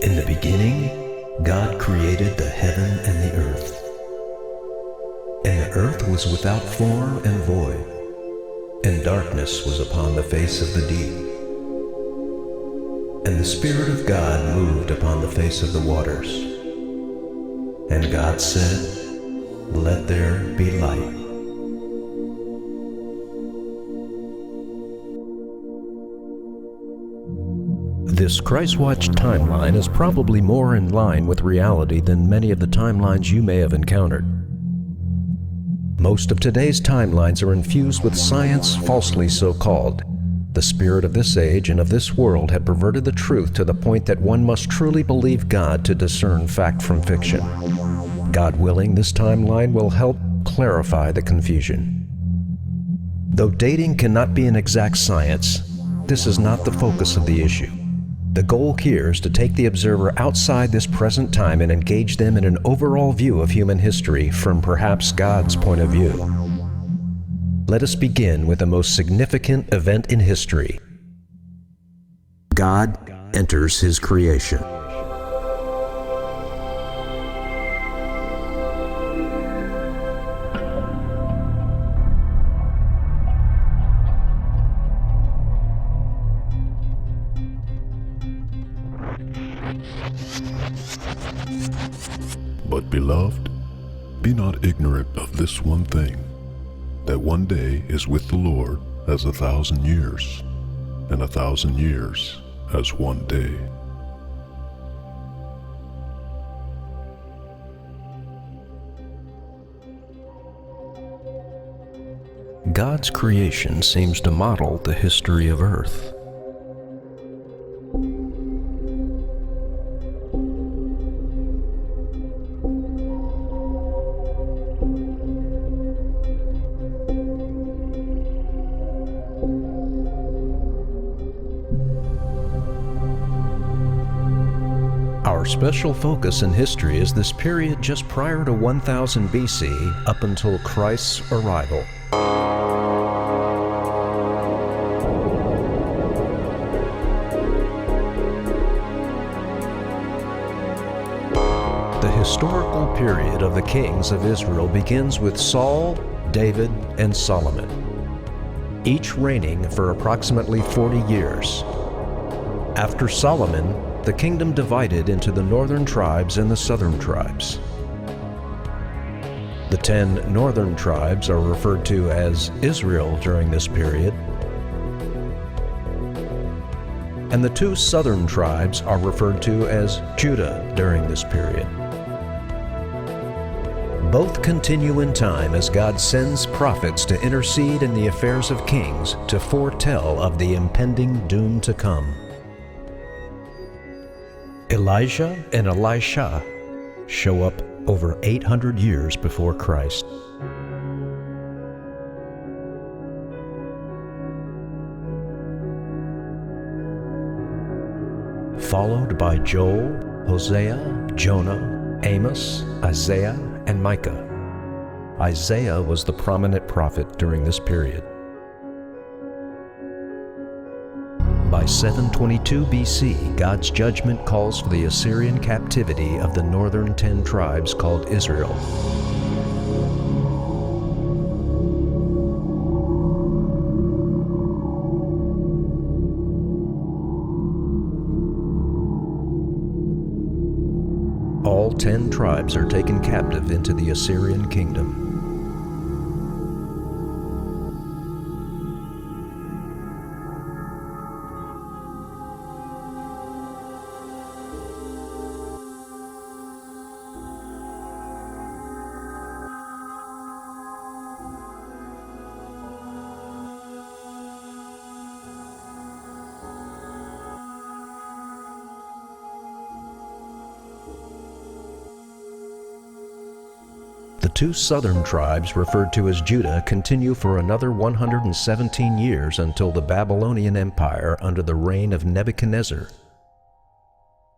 In the beginning, God created the heaven and the earth. And the earth was without form and void, and darkness was upon the face of the deep. And the Spirit of God moved upon the face of the waters. And God said, "Let there be light." This Christwatch timeline is probably more in line with reality than many of the timelines you may have encountered. Most of today's timelines are infused with science, falsely so called. The spirit of this age and of this world have perverted the truth to the point that one must truly believe God to discern fact from fiction. God willing, this timeline will help clarify the confusion. Though dating cannot be an exact science, this is not the focus of the issue. The goal here is to take the observer outside this present time and engage them in an overall view of human history from perhaps God's point of view. Let us begin with the most significant event in history. God enters His creation. But beloved, be not ignorant of this one thing, that one day is with the Lord as 1,000 years, and 1,000 years as one day. God's creation seems to model the history of Earth. Our special focus in history is this period just prior to 1000 BC up until Christ's arrival. The historical period of the kings of Israel begins with Saul, David, and Solomon, each reigning for approximately 40 years. After Solomon, the kingdom divided into the northern tribes and the southern tribes. The 10 northern tribes are referred to as Israel during this period, and the 2 southern tribes are referred to as Judah during this period. Both continue in time as God sends prophets to intercede in the affairs of kings to foretell of the impending doom to come. Elijah and Elisha show up over 800 years before Christ. Followed by Joel, Hosea, Jonah, Amos, Isaiah, and Micah. Isaiah was the prominent prophet during this period. By 722 BC, God's judgment calls for the Assyrian captivity of the northern 10 tribes called Israel. All 10 tribes are taken captive into the Assyrian kingdom. The 2 southern tribes, referred to as Judah, continue for another 117 years until the Babylonian Empire under the reign of Nebuchadnezzar.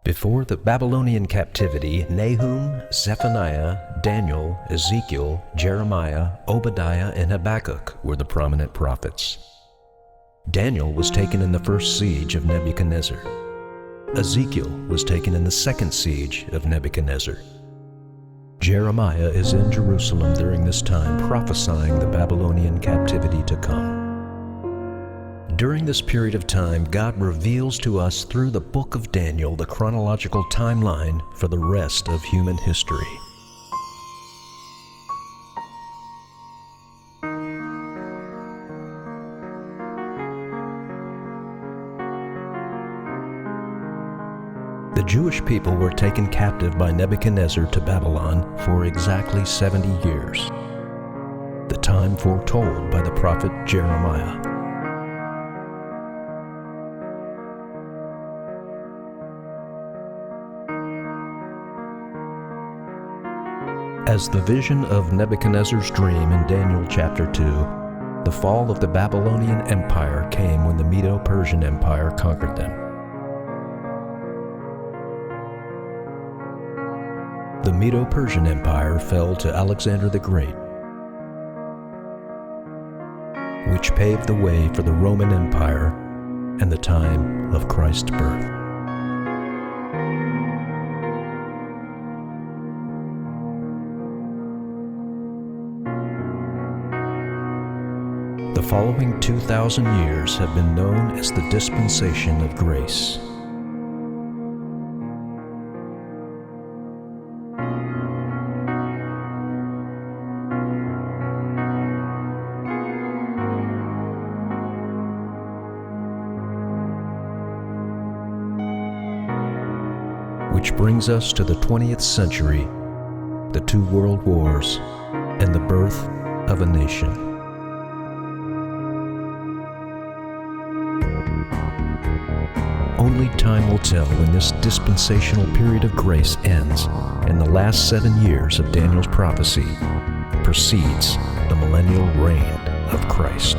Before the Babylonian captivity, Nahum, Zephaniah, Daniel, Ezekiel, Jeremiah, Obadiah, and Habakkuk were the prominent prophets. Daniel was taken in the first siege of Nebuchadnezzar. Ezekiel was taken in the second siege of Nebuchadnezzar. Jeremiah is in Jerusalem during this time, prophesying the Babylonian captivity to come. During this period of time, God reveals to us through the book of Daniel the chronological timeline for the rest of human history. The Jewish people were taken captive by Nebuchadnezzar to Babylon for exactly 70 years, the time foretold by the prophet Jeremiah. As the vision of Nebuchadnezzar's dream in Daniel chapter 2, the fall of the Babylonian Empire came when the Medo-Persian Empire conquered them. The Medo-Persian Empire fell to Alexander the Great, which paved the way for the Roman Empire and the time of Christ's birth. The following 2,000 years have been known as the dispensation of grace. Which brings us to the 20th century, the 2 world wars, and the birth of a nation. Only time will tell when this dispensational period of grace ends and the last 7 years of Daniel's prophecy precedes the millennial reign of Christ.